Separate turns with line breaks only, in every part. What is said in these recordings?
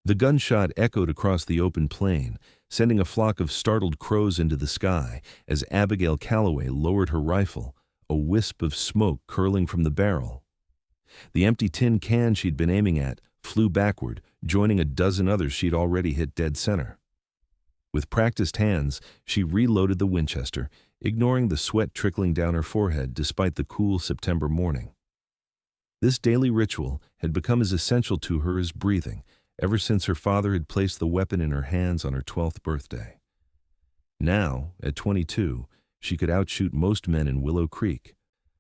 The gunshot echoed across the open plain, sending a flock of startled crows into the sky as Abigail Calloway lowered her rifle, a wisp of smoke curling from the barrel. The empty tin can she'd been aiming at flew backward, joining a dozen others she'd already hit dead center. With practiced hands, she reloaded the Winchester, ignoring the sweat trickling down her forehead despite the cool September morning. This daily ritual had become as essential to her as breathing, ever since her father had placed the weapon in her hands on her 12th birthday. Now, at 22, she could outshoot most men in Willow Creek,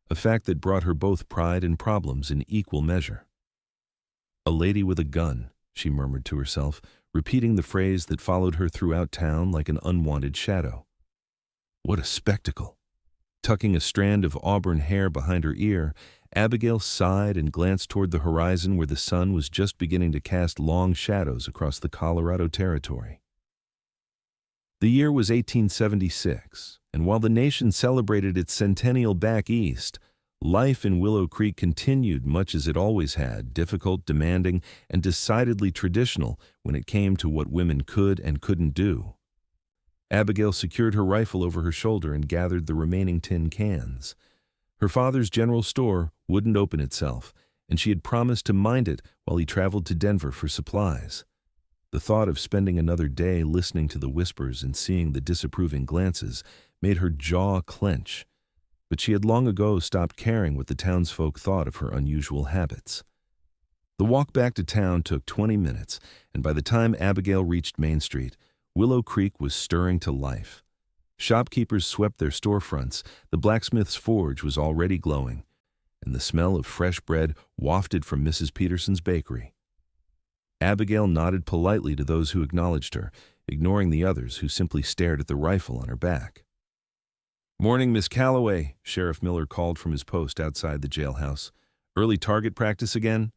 a fact that brought her both pride and problems in equal measure. "A lady with a gun," she murmured to herself, repeating the phrase that followed her throughout town like an unwanted shadow. What a spectacle! Tucking a strand of auburn hair behind her ear, Abigail sighed and glanced toward the horizon where the sun was just beginning to cast long shadows across the Colorado Territory. The year was 1876, and while the nation celebrated its centennial back east, life in Willow Creek continued much as it always had, difficult, demanding, and decidedly traditional when it came to what women could and couldn't do. Abigail secured her rifle over her shoulder and gathered the remaining tin cans. Her father's general store wouldn't open itself, and she had promised to mind it while he traveled to Denver for supplies. The thought of spending another day listening to the whispers and seeing the disapproving glances made her jaw clench, but she had long ago stopped caring what the townsfolk thought of her unusual habits. The walk back to town took 20 minutes, and by the time Abigail reached Main Street, Willow Creek was stirring to life. Shopkeepers swept their storefronts, the blacksmith's forge was already glowing, and the smell of fresh bread wafted from Mrs. Peterson's bakery. Abigail nodded politely to those who acknowledged her, ignoring the others who simply stared at the rifle on her back. "Morning, Miss Calloway," Sheriff Miller called from his post outside the jailhouse. "Early target practice again?"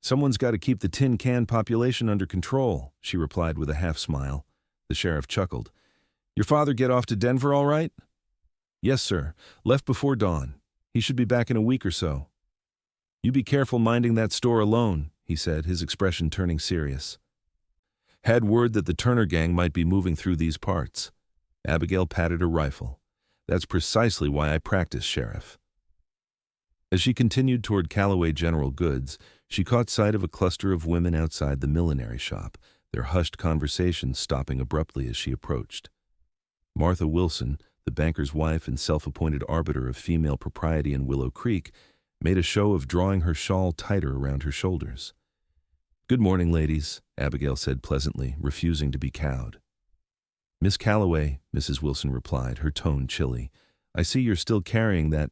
"Someone's got to keep the tin can population under control," she replied with a half-smile. The sheriff chuckled. "Your father get off to Denver all right?" "Yes, sir. Left before dawn. He should be back in a week or so." "You be careful minding that store alone," he said, his expression turning serious. "Had word that the Turner gang might be moving through these parts." Abigail patted her rifle. "That's precisely why I practice, Sheriff." As she continued toward Calloway General Goods, she caught sight of a cluster of women outside the millinery shop, their hushed conversations stopping abruptly as she approached. Martha Wilson, the banker's wife and self-appointed arbiter of female propriety in Willow Creek, made a show of drawing her shawl tighter around her shoulders. "Good morning, ladies," Abigail said pleasantly, refusing to be cowed. "Miss Calloway," Mrs. Wilson replied, her tone chilly, "I see you're still carrying that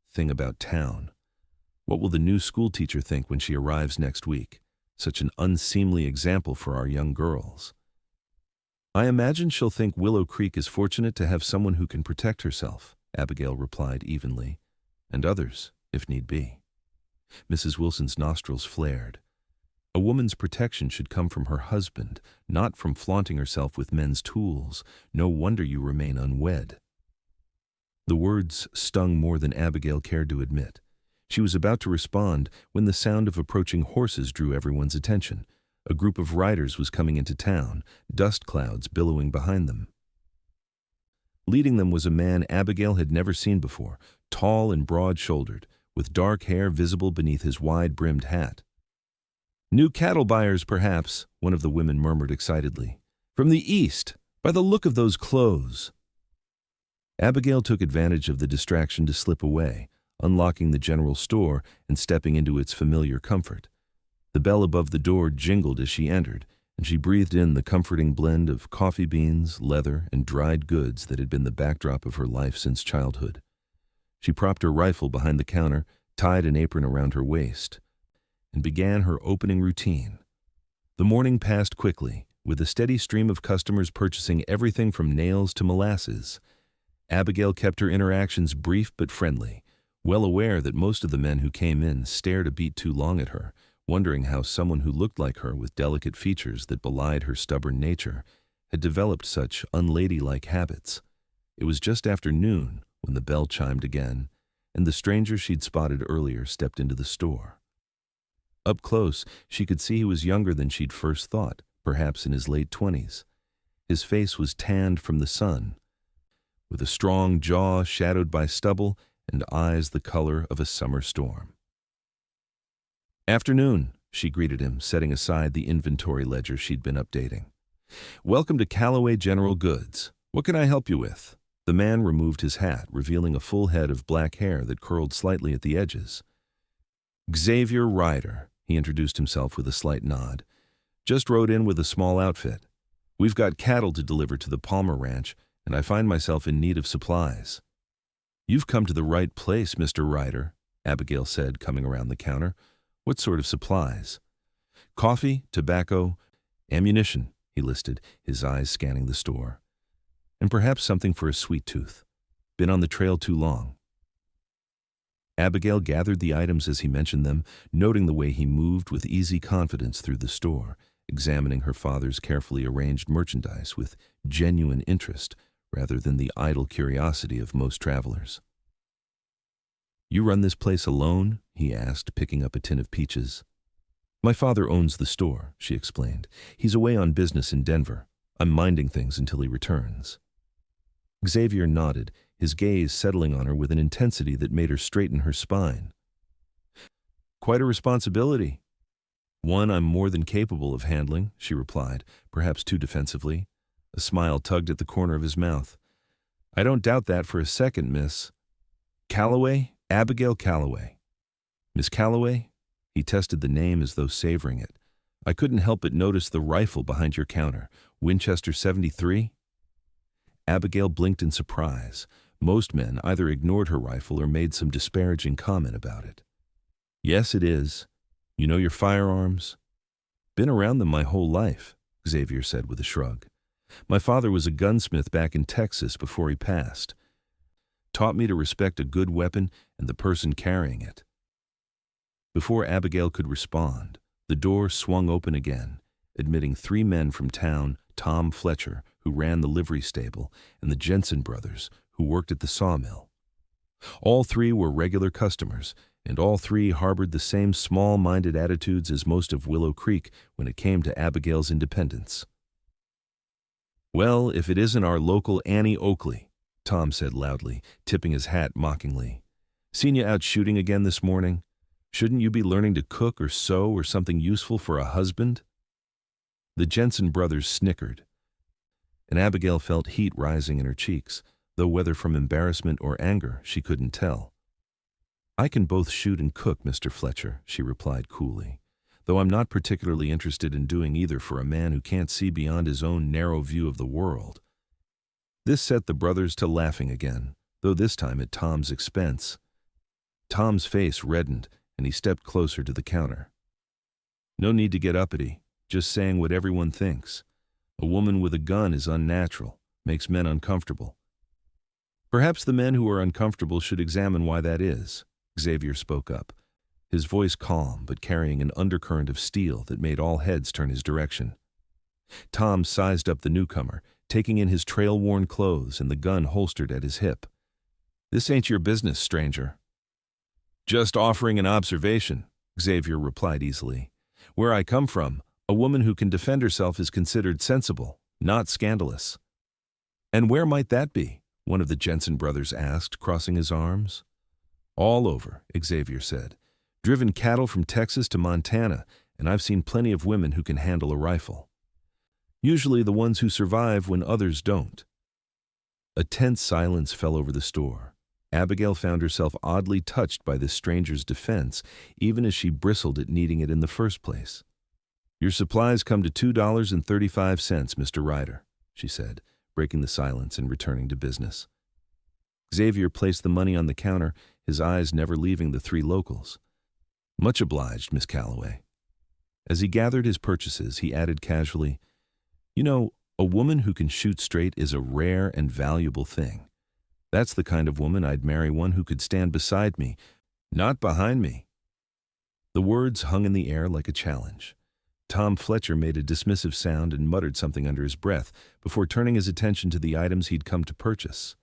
thing about town. What will the new schoolteacher think when she arrives next week? Such an unseemly example for our young girls." "I imagine she'll think Willow Creek is fortunate to have someone who can protect herself," Abigail replied evenly, "and others, if need be." Mrs. Wilson's nostrils flared. A woman's protection should come from her husband, not from flaunting herself with men's tools. No wonder you remain unwed. The words stung more than Abigail cared to admit. She was about to respond when the sound of approaching horses drew everyone's attention. A group of riders was coming into town, dust clouds billowing behind them. Leading them was a man Abigail had never seen before, tall and broad-shouldered, with dark hair visible beneath his wide-brimmed hat. "New cattle buyers, perhaps," one of the women murmured excitedly. "From the east, by the look of those clothes." Abigail took advantage of the distraction to slip away, unlocking the general store and stepping into its familiar comfort. The bell above the door jingled as she entered, and she breathed in the comforting blend of coffee beans, leather, and dried goods that had been the backdrop of her life since childhood. She propped her rifle behind the counter, tied an apron around her waist, and began her opening routine. The morning passed quickly, with a steady stream of customers purchasing everything from nails to molasses. Abigail kept her interactions brief but friendly, well aware that most of the men who came in stared a beat too long at her, wondering how someone who looked like her with delicate features that belied her stubborn nature had developed such unladylike habits. It was just after noon when the bell chimed again, and the stranger she'd spotted earlier stepped into the store. Up close, she could see he was younger than she'd first thought, perhaps in his late 20s. His face was tanned from the sun, with a strong jaw shadowed by stubble and eyes the color of a summer storm. "Afternoon," she greeted him, setting aside the inventory ledger she'd been updating. "Welcome to Calloway General Goods. What can I help you with?" The man removed his hat, revealing a full head of black hair that curled slightly at the edges. "Xavier Ryder," he introduced himself with a slight nod. "Just rode in with a small outfit. We've got cattle to deliver to the Palmer Ranch, and I find myself in need of supplies." "You've come to the right place, Mr. Ryder," Abigail said, coming around the counter. "What sort of supplies?" "Coffee, tobacco, ammunition," he listed, his eyes scanning the store. "And perhaps something for a sweet tooth. Been on the trail too long." Abigail gathered the items as he mentioned them, noting the way he moved with easy confidence through the store, examining her father's carefully arranged merchandise with genuine interest rather than the idle curiosity of most travelers. "You run this place alone?" he asked, picking up a tin of peaches. "My father owns the store," she explained. "He's away on business in Denver. I'm minding things until he returns." Xavier nodded, his gaze settling on her with an intensity that made her straighten her spine. "Quite a responsibility." "One I'm more than capable of handling," she replied, perhaps too defensively. A smile tugged at the corner of his mouth. "I don't doubt that for a second, Miss Calloway, Abigail Calloway." "Miss Calloway?" He tested the name as though savoring it. "I couldn't help but notice the rifle behind your counter. Winchester 73? Abigail blinked in surprise. Most men either ignored her rifle or made some disparaging comment about it. "Yes, it is. You know your firearms?" "Been around them my whole life," Xavier said with a shrug. "My father was a gunsmith back in Texas before he passed. Taught me to respect a good weapon and the person carrying it." Before Abigail could respond, the door swung open again, admitting 3 men from town, Tom Fletcher, who ran the livery stable, and the Jensen brothers, who worked at the sawmill. All 3 were regular customers, and all 3 harbored the same small-minded attitudes as most of Willow Creek when it came to Abigail's independence. "Well, if it isn't our local Annie Oakley," Tom said loudly, tipping his hat mockingly. "Seen you out shooting again this morning? Shouldn't you be learning to cook or sew or something useful for a husband?" The Jensen brothers snickered, and Abigail felt heat rising in her cheeks, though whether from embarrassment or anger she couldn't tell. "I can both shoot and cook, Mr. Fletcher," she replied coolly, "though I'm not particularly interested in doing either for a man who can't see beyond his own narrow view of the world." This set the brothers to laughing again, though this time at Tom's expense. Tom's face reddened, and he stepped closer to the counter. "No need to get uppity, just saying what everyone thinks. A woman with a gun is unnatural, makes men uncomfortable." "Perhaps the men who are uncomfortable should examine why that is," Xavier spoke up, his voice calm but carrying an undercurrent of steel that made all heads turn his direction. Tom sized up the newcomer, taking in his trail-worn clothes and the gun holstered at his hip. "This ain't your business, stranger." "Just offering an observation," Xavier replied easily. "Where I come from, a woman who can defend herself is considered sensible, not scandalous." "And where might that be?" one of the Jensen brothers asked, crossing his arms. "All over," Xavier said. "Driven cattle from Texas to Montana, and I've seen plenty of women who can handle a rifle. Usually the ones who survive when others don't." A tense silence fell over the store. Abigail found herself oddly touched by this stranger's defense, even as she bristled at needing it in the first place. "Your supplies come to $2.35, Mr. Ryder," she said, breaking the silence and returning to business. Xavier placed the money on the counter, his eyes never leaving the 3 locals. "Much obliged, Miss Calloway." As he gathered his purchases, he added casually, "You know, a woman who can shoot straight is a rare and valuable thing. That's the kind of woman I'd marry, one who could stand beside me, not behind me." The words hung in the air like a challenge. Tom Fletcher made a dismissive sound and muttered something under his breath before turning his attention to the items he'd come to purchase.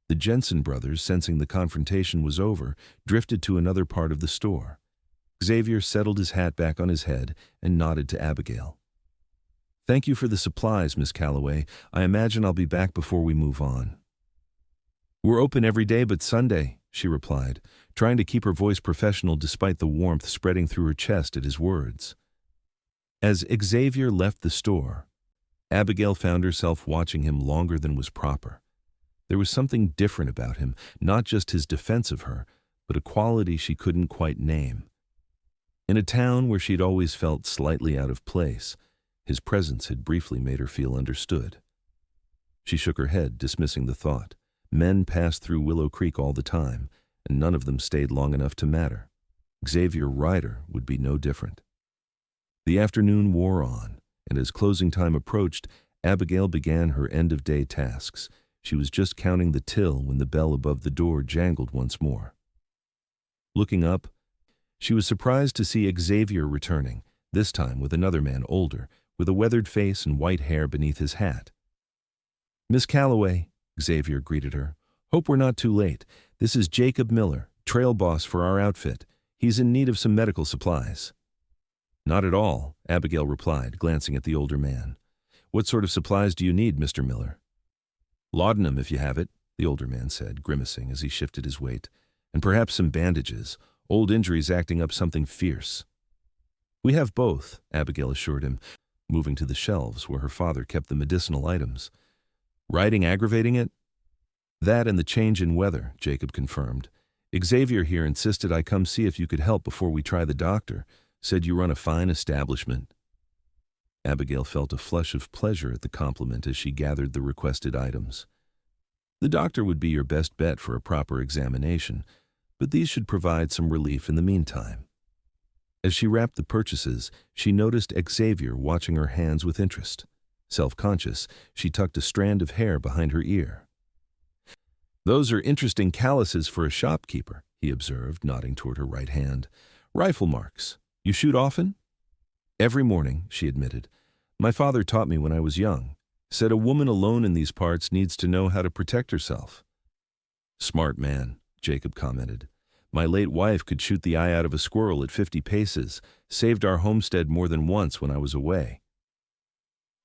The Jensen brothers, sensing the confrontation was over, drifted to another part of the store. Xavier settled his hat back on his head and nodded to Abigail. "Thank you for the supplies, Miss Calloway. I imagine I'll be back before we move on." "We're open every day but Sunday," she replied, trying to keep her voice professional despite the warmth spreading through her chest at his words. As Xavier left the store, Abigail found herself watching him longer than was proper. There was something different about him, not just his defense of her, but a quality she couldn't quite name. In a town where she'd always felt slightly out of place, his presence had briefly made her feel understood. She shook her head, dismissing the thought. Men passed through Willow Creek all the time, and none of them stayed long enough to matter. Xavier Ryder would be no different. The afternoon wore on, and as closing time approached, Abigail began her end-of-day tasks. She was just counting the till when the bell above the door jangled once more. Looking up, she was surprised to see Xavier returning, this time with another man older, with a weathered face and white hair beneath his hat. "Miss Calloway," Xavier greeted her. "Hope we're not too late. This is Jacob Miller, trail boss for our outfit. He's in need of some medical supplies." "Not at all," Abigail replied, glancing at the older man. "What sort of supplies do you need, Mr. Miller?" "Laudanum, if you have it," the older man said, grimacing as he shifted his weight. "And perhaps some bandages. Old injuries acting up something fierce." "We have both," Abigail assured him, moving to the shelves where her father kept the medicinal items. "Riding aggravating it?" "That and the change in weather," Jacob confirmed. "Xavier here insisted I come see if you could help before we try the doctor. Said you run a fine establishment." Abigail felt a flush of pleasure at the compliment as she gathered the requested items. The doctor would be your best bet for a proper examination, but these should provide some relief in the meantime. As she wrapped the purchases, she noticed Xavier watching her hands with interest. Self-conscious, she tucked a strand of hair behind her ear. "Those are interesting calluses for a shopkeeper," he observed, nodding toward her right hand. "Rifle marks. You shoot often?" "Every morning," she admitted. "My father taught me when I was young. Said a woman alone in these parts needs to know how to protect herself." "Smart man," Jacob commented. "My late wife could shoot the eye out of a squirrel at 50 paces, saved our homestead more than once when I was away."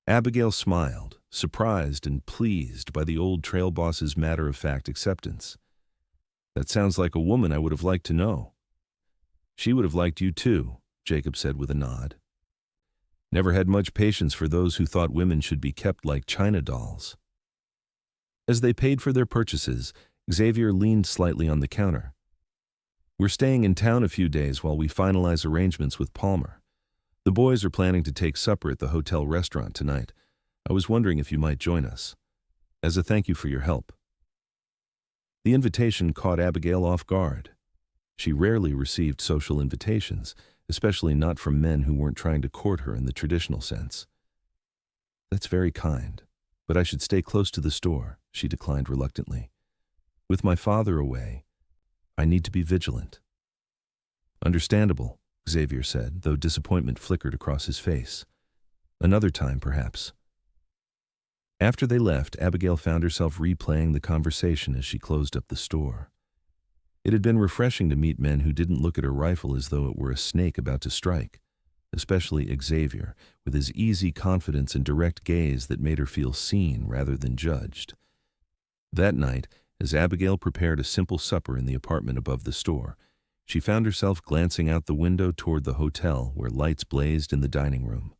Abigail smiled, surprised and pleased by the old trail boss's matter-of-fact acceptance. "That sounds like a woman I would have liked to know." "She would have liked you too," Jacob said with a nod. "Never had much patience for those who thought women should be kept like china dolls." As they paid for their purchases, Xavier leaned slightly on the counter. "We're staying in town a few days while we finalize arrangements with Palmer. The boys are planning to take supper at the hotel restaurant tonight. I was wondering if you might join us. As a thank you for your help." The invitation caught Abigail off guard. She rarely received social invitations, especially not from men who weren't trying to court her in the traditional sense. "That's very kind, but I should stay close to the store," she declined reluctantly. "With my father away, I need to be vigilant." "Understandable," Xavier said, though disappointment flickered across his face. "Another time, perhaps." After they left, Abigail found herself replaying the conversation as she closed up the store. It had been refreshing to meet men who didn't look at her rifle as though it were a snake about to strike, especially Xavier, with his easy confidence and direct gaze that made her feel seen rather than judged. That night, as Abigail prepared a simple supper in the apartment above the store, she found herself glancing out the window toward the hotel where lights blazed in the dining room.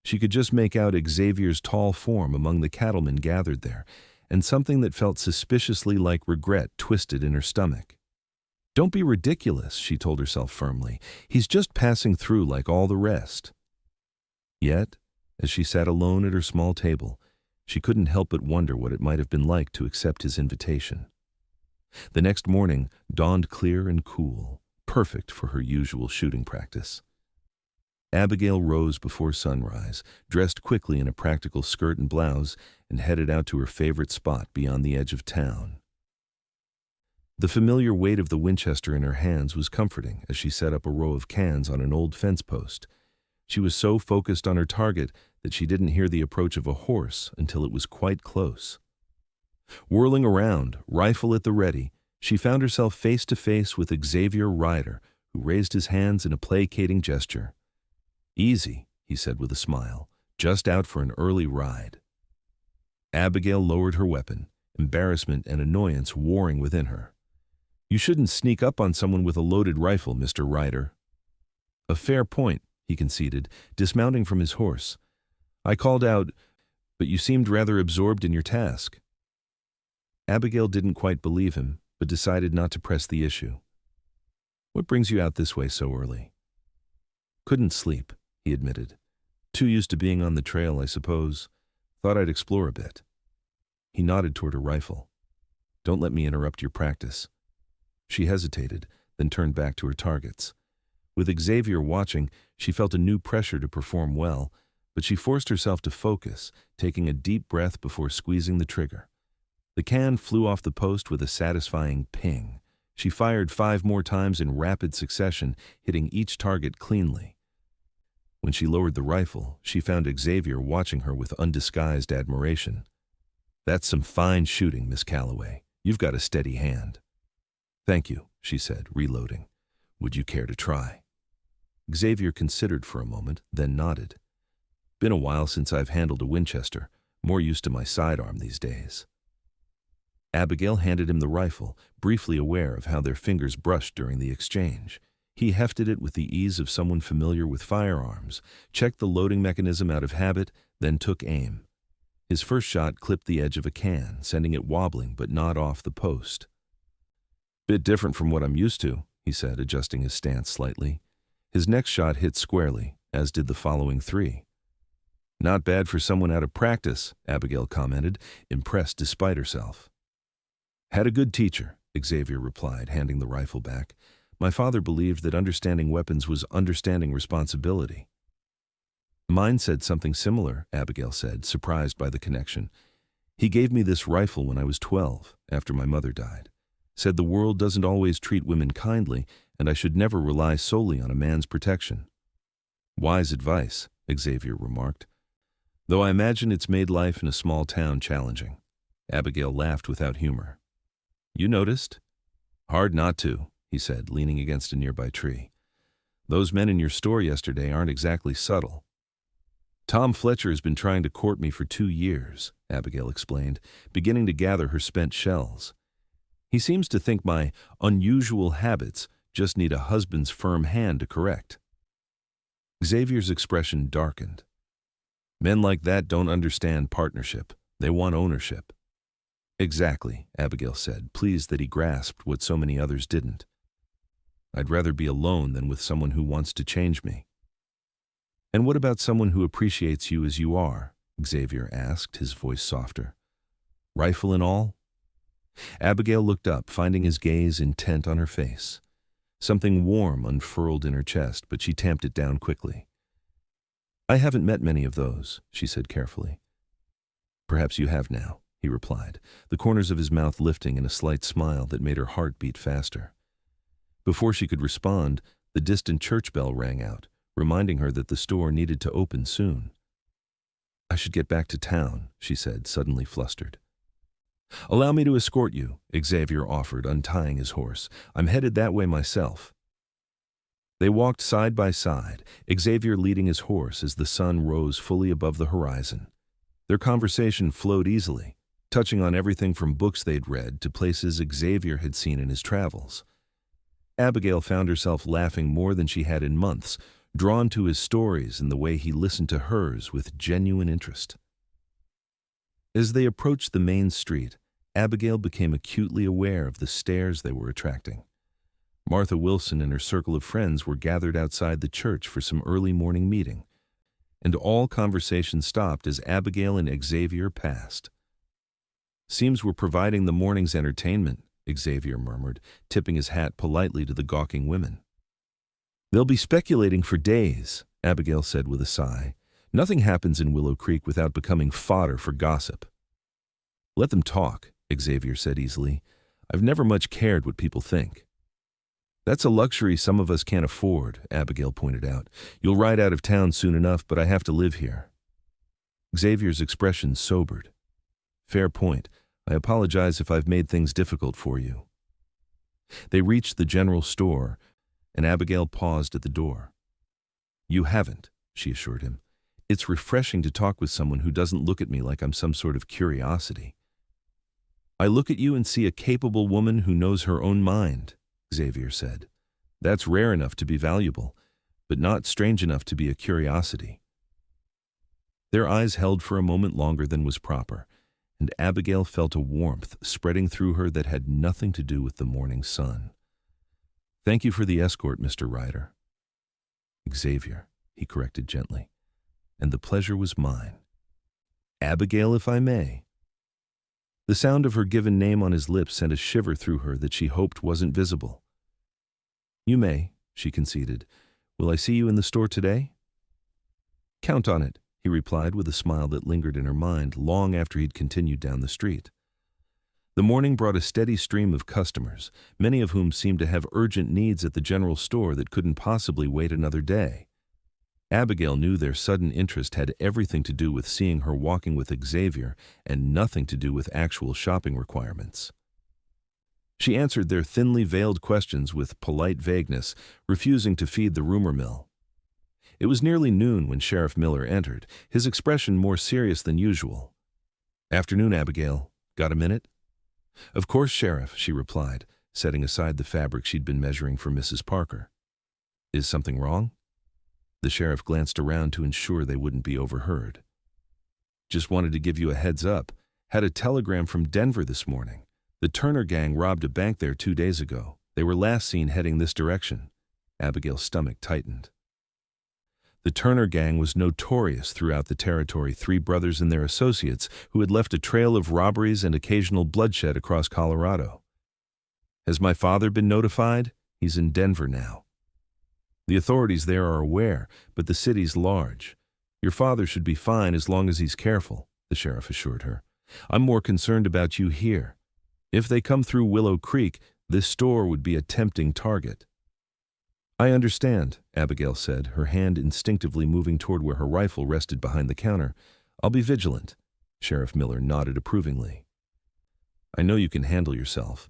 She could just make out Xavier's tall form among the cattlemen gathered there, and something that felt suspiciously like regret twisted in her stomach. "Don't be ridiculous," she told herself firmly. "He's just passing through like all the rest." Yet, as she sat alone at her small table, she couldn't help but wonder what it might have been like to accept his invitation. The next morning dawned clear and cool, perfect for her usual shooting practice. Abigail rose before sunrise, dressed quickly in a practical skirt and blouse, and headed out to her favorite spot beyond the edge of town. The familiar weight of the Winchester in her hands was comforting as she set up a row of cans on an old fence post. She was so focused on her target that she didn't hear the approach of a horse until it was quite close. Whirling around, rifle at the ready, she found herself face to face with Xavier Ryder, who raised his hands in a placating gesture. "Easy," he said with a smile, "just out for an early ride." Abigail lowered her weapon, embarrassment and annoyance warring within her. "You shouldn't sneak up on someone with a loaded rifle, Mr. Ryder." "A fair point," he conceded, dismounting from his horse. "I called out, but you seemed rather absorbed in your task." Abigail didn't quite believe him, but decided not to press the issue. "What brings you out this way so early?" "Couldn't sleep," he admitted. "Too used to being on the trail, I suppose. Thought I'd explore a bit." He nodded toward her rifle. "Don't let me interrupt your practice." She hesitated, then turned back to her targets. With Xavier watching, she felt a new pressure to perform well, but she forced herself to focus, taking a deep breath before squeezing the trigger. The can flew off the post with a satisfying ping. She fired 5 more times in rapid succession, hitting each target cleanly. When she lowered the rifle, she found Xavier watching her with undisguised admiration. "That's some fine shooting, Miss Calloway. You've got a steady hand." "Thank you," she said, reloading. "Would you care to try?" Xavier considered for a moment, then nodded. "Been a while since I've handled a Winchester. More used to my sidearm these days." Abigail handed him the rifle, briefly aware of how their fingers brushed during the exchange. He hefted it with the ease of someone familiar with firearms, checked the loading mechanism out of habit, then took aim. His first shot clipped the edge of a can, sending it wobbling but not off the post. "Bit different from what I'm used to," he said, adjusting his stance slightly. His next shot hit squarely, as did the following 3. "Not bad for someone out of practice," Abigail commented, impressed despite herself. "Had a good teacher," Xavier replied, handing the rifle back. "My father believed that understanding weapons was understanding responsibility." "Mine said something similar," Abigail said, surprised by the connection. "He gave me this rifle when I was 12, after my mother died. Said the world doesn't always treat women kindly, and I should never rely solely on a man's protection." "Wise advice," Xavier remarked. "Though I imagine it's made life in a small town challenging." Abigail laughed without humor. "You noticed?" "Hard not to," he said, leaning against a nearby tree. "Those men in your store yesterday aren't exactly subtle." "Tom Fletcher has been trying to court me for 2 years," Abigail explained, beginning to gather her spent shells. "He seems to think my unusual habits just need a husband's firm hand to correct." Xavier's expression darkened. "Men like that don't understand partnership. They want ownership." "Exactly," Abigail said, pleased that he grasped what so many others didn't. "I'd rather be alone than with someone who wants to change me." "And what about someone who appreciates you as you are?" Xavier asked, his voice softer. "Rifle and all?" Abigail looked up, finding his gaze intent on her face. Something warm unfurled in her chest, but she tamped it down quickly. "I haven't met many of those," she said carefully. "Perhaps you have now," he replied, the corners of his mouth lifting in a slight smile that made her heart beat faster. Before she could respond, the distant church bell rang out, reminding her that the store needed to open soon. "I should get back to town," she said, suddenly flustered. "Allow me to escort you," Xavier offered, untying his horse. "I'm headed that way myself." They walked side by side, Xavier leading his horse as the sun rose fully above the horizon. Their conversation flowed easily, touching on everything from books they'd read to places Xavier had seen in his travels. Abigail found herself laughing more than she had in months, drawn to his stories and the way he listened to hers with genuine interest. As they approached the main street, Abigail became acutely aware of the stares they were attracting. Martha Wilson and her circle of friends were gathered outside the church for some early morning meeting, and all conversation stopped as Abigail and Xavier passed. "Seems we're providing the morning's entertainment," Xavier murmured, tipping his hat politely to the gawking women. "They'll be speculating for days," Abigail said with a sigh. "Nothing happens in Willow Creek without becoming fodder for gossip." "Let them talk," Xavier said easily. "I've never much cared what people think." "That's a luxury some of us can't afford," Abigail pointed out. "You'll ride out of town soon enough, but I have to live here." Xavier's expression sobered. "Fair point. I apologize if I've made things difficult for you." They reached the general store, and Abigail paused at the door. "You haven't," she assured him. "It's refreshing to talk with someone who doesn't look at me like I'm some sort of curiosity." "I look at you and see a capable woman who knows her own mind," Xavier said. "That's rare enough to be valuable, but not strange enough to be a curiosity." Their eyes held for a moment longer than was proper, and Abigail felt a warmth spreading through her that had nothing to do with the morning sun. "Thank you for the escort, Mr. Ryder." "Xavier," he corrected gently, "and the pleasure was mine." "Abigail, if I may." The sound of her given name on his lips sent a shiver through her that she hoped wasn't visible. "You may," she conceded. "Will I see you in the store today?" "Count on it," he replied with a smile that lingered in her mind long after he'd continued down the street. The morning brought a steady stream of customers, many of whom seemed to have urgent needs at the general store that couldn't possibly wait another day. Abigail knew their sudden interest had everything to do with seeing her walking with Xavier and nothing to do with actual shopping requirements. She answered their thinly veiled questions with polite vagueness, refusing to feed the rumor mill. It was nearly noon when Sheriff Miller entered, his expression more serious than usual. "Afternoon, Abigail. Got a minute?" "Of course, Sheriff," she replied, setting aside the fabric she'd been measuring for Mrs. Parker. "Is something wrong?" The sheriff glanced around to ensure they wouldn't be overheard. "Just wanted to give you a heads up. Had a telegram from Denver this morning. The Turner gang robbed a bank there 2 days ago. They were last seen heading this direction." Abigail's stomach tightened. The Turner gang was notorious throughout the territory, 3 brothers and their associates who had left a trail of robberies and occasional bloodshed across Colorado. "Has my father been notified? He's in Denver now." "The authorities there are aware, but the city's large. Your father should be fine as long as he's careful," the sheriff assured her. "I'm more concerned about you here. If they come through Willow Creek, this store would be a tempting target." "I understand," Abigail said, her hand instinctively moving toward where her rifle rested behind the counter. "I'll be vigilant." Sheriff Miller nodded approvingly. "I know you can handle yourself,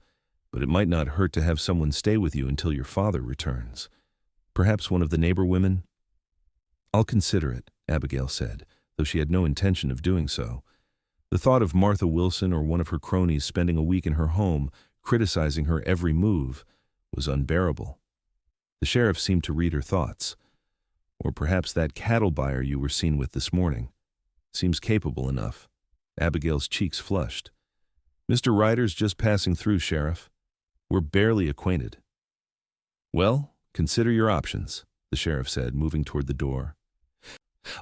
but it might not hurt to have someone stay with you until your father returns. Perhaps one of the neighbor women?" "I'll consider it," Abigail said, though she had no intention of doing so. The thought of Martha Wilson or one of her cronies spending a week in her home, criticizing her every move, was unbearable. The sheriff seemed to read her thoughts. "Or perhaps that cattle buyer you were seen with this morning. Seems capable enough." Abigail's cheeks flushed. "Mr. Ryder's just passing through, Sheriff. We're barely acquainted." "Well, consider your options," the sheriff said, moving toward the door.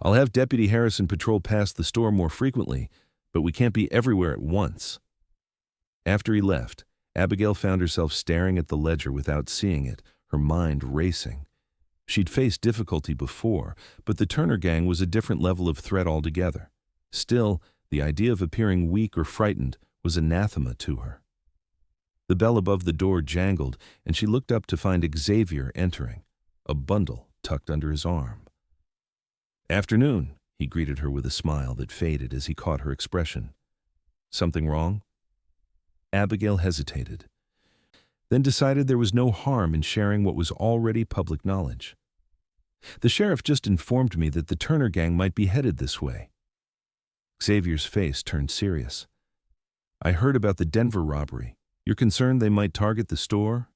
"I'll have Deputy Harrison patrol past the store more frequently, but we can't be everywhere at once." After he left, Abigail found herself staring at the ledger without seeing it, her mind racing. She'd faced difficulty before, but the Turner gang was a different level of threat altogether. Still, the idea of appearing weak or frightened was anathema to her. The bell above the door jangled, and she looked up to find Xavier entering, a bundle tucked under his arm. "Afternoon," he greeted her with a smile that faded as he caught her expression. "Something wrong?" Abigail hesitated, then decided there was no harm in sharing what was already public knowledge. "The sheriff just informed me that the Turner gang might be headed this way." Xavier's face turned serious. "I heard about the Denver robbery. You're concerned they might target the store?"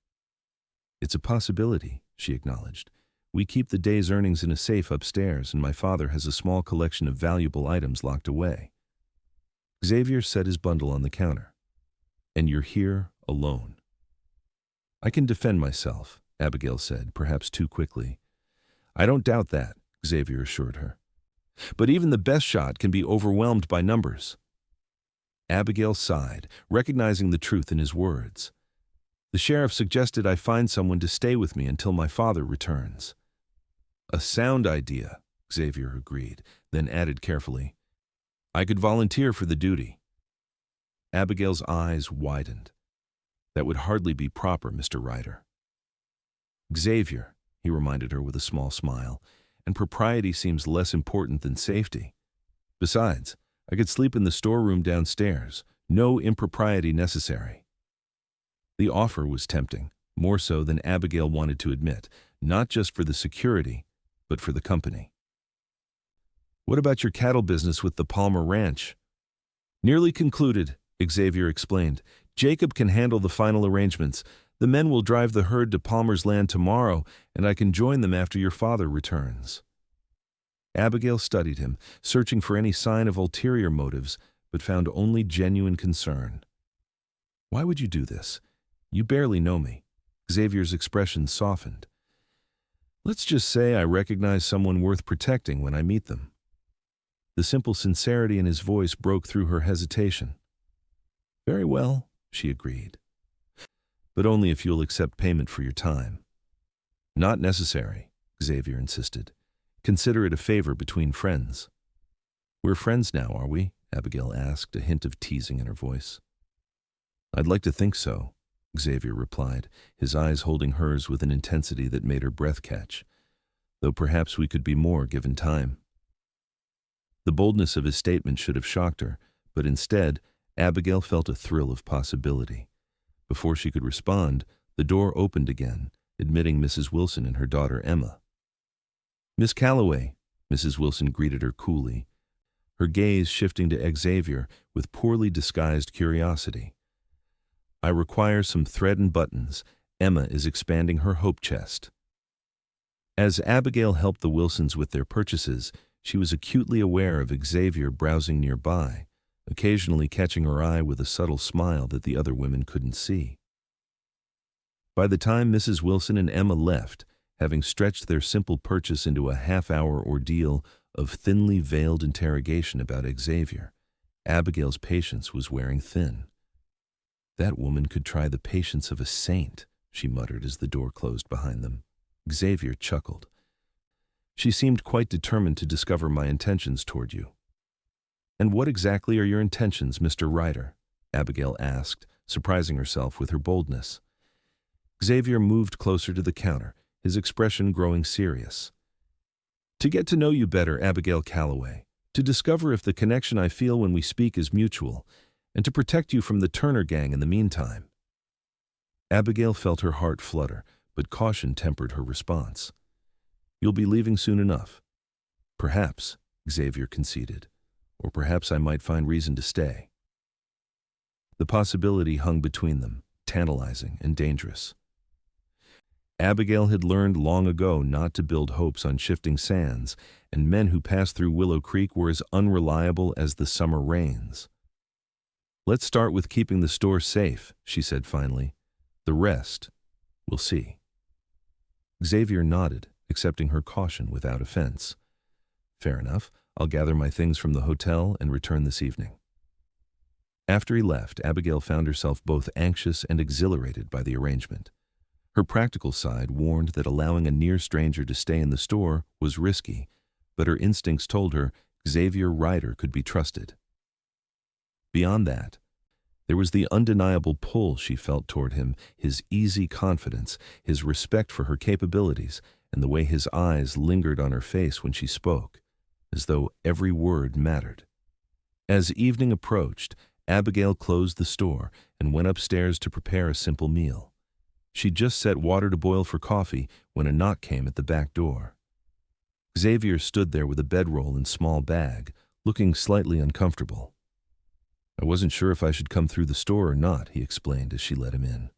"It's a possibility," she acknowledged. "We keep the day's earnings in a safe upstairs, and my father has a small collection of valuable items locked away." Xavier set his bundle on the counter. "And you're here alone." "I can defend myself," Abigail said, perhaps too quickly. "I don't doubt that," Xavier assured her. "But even the best shot can be overwhelmed by numbers." Abigail sighed, recognizing the truth in his words. "The sheriff suggested I find someone to stay with me until my father returns." "A sound idea," Xavier agreed, then added carefully, "I could volunteer for the duty." Abigail's eyes widened. "That would hardly be proper, Mr. Ryder." "Xavier," he reminded her with a small smile, "and propriety seems less important than safety. Besides, I could sleep in the storeroom downstairs. No impropriety necessary." The offer was tempting, more so than Abigail wanted to admit, not just for the security, but for the company. "What about your cattle business with the Palmer Ranch?" "Nearly concluded," Xavier explained. "Jacob can handle the final arrangements. The men will drive the herd to Palmer's land tomorrow, and I can join them after your father returns." Abigail studied him, searching for any sign of ulterior motives, but found only genuine concern. "Why would you do this? You barely know me." Xavier's expression softened. "Let's just say I recognize someone worth protecting when I meet them." The simple sincerity in his voice broke through her hesitation. "Very well," she agreed. "But only if you'll accept payment for your time." "Not necessary," Xavier insisted. "Consider it a favor between friends." "We're friends now, are we?" Abigail asked, a hint of teasing in her voice. "I'd like to think so," Xavier replied, his eyes holding hers with an intensity that made her breath catch. "Though perhaps we could be more given time." The boldness of his statement should have shocked her, but instead, Abigail felt a thrill of possibility. Before she could respond, the door opened again, admitting Mrs. Wilson and her daughter Emma. "Miss Calloway," Mrs. Wilson greeted her coolly, her gaze shifting to Xavier with poorly disguised curiosity. "I require some thread and buttons. Emma is expanding her hope chest." As Abigail helped the Wilsons with their purchases, she was acutely aware of Xavier browsing nearby, occasionally catching her eye with a subtle smile that the other women couldn't see. By the time Mrs. Wilson and Emma left, having stretched their simple purchase into a half-hour ordeal of thinly veiled interrogation about Xavier, Abigail's patience was wearing thin. "That woman could try the patience of a saint," she muttered as the door closed behind them. Xavier chuckled. "She seemed quite determined to discover my intentions toward you." "And what exactly are your intentions, Mr. Ryder?" Abigail asked, surprising herself with her boldness. Xavier moved closer to the counter, his expression growing serious. "To get to know you better, Abigail Calloway, to discover if the connection I feel when we speak is mutual, and to protect you from the Turner gang in the meantime." Abigail felt her heart flutter, but caution tempered her response. "You'll be leaving soon enough." "Perhaps," Xavier conceded, "or perhaps I might find reason to stay." The possibility hung between them, tantalizing and dangerous. Abigail had learned long ago not to build hopes on shifting sands, and men who passed through Willow Creek were as unreliable as the summer rains. "Let's start with keeping the store safe," she said finally. "The rest, we'll see." Xavier nodded, accepting her caution without offense. "Fair enough. I'll gather my things from the hotel and return this evening." After he left, Abigail found herself both anxious and exhilarated by the arrangement. Her practical side warned that allowing a near stranger to stay in the store was risky, but her instincts told her Xavier Ryder could be trusted. Beyond that, there was the undeniable pull she felt toward him, his easy confidence, his respect for her capabilities, and the way his eyes lingered on her face when she spoke, as though every word mattered. As evening approached, Abigail closed the store and went upstairs to prepare a simple meal. She'd just set water to boil for coffee when a knock came at the back door. Xavier stood there with a bedroll and small bag, looking slightly uncomfortable. "I wasn't sure if I should come through the store or not," he explained as she let him in.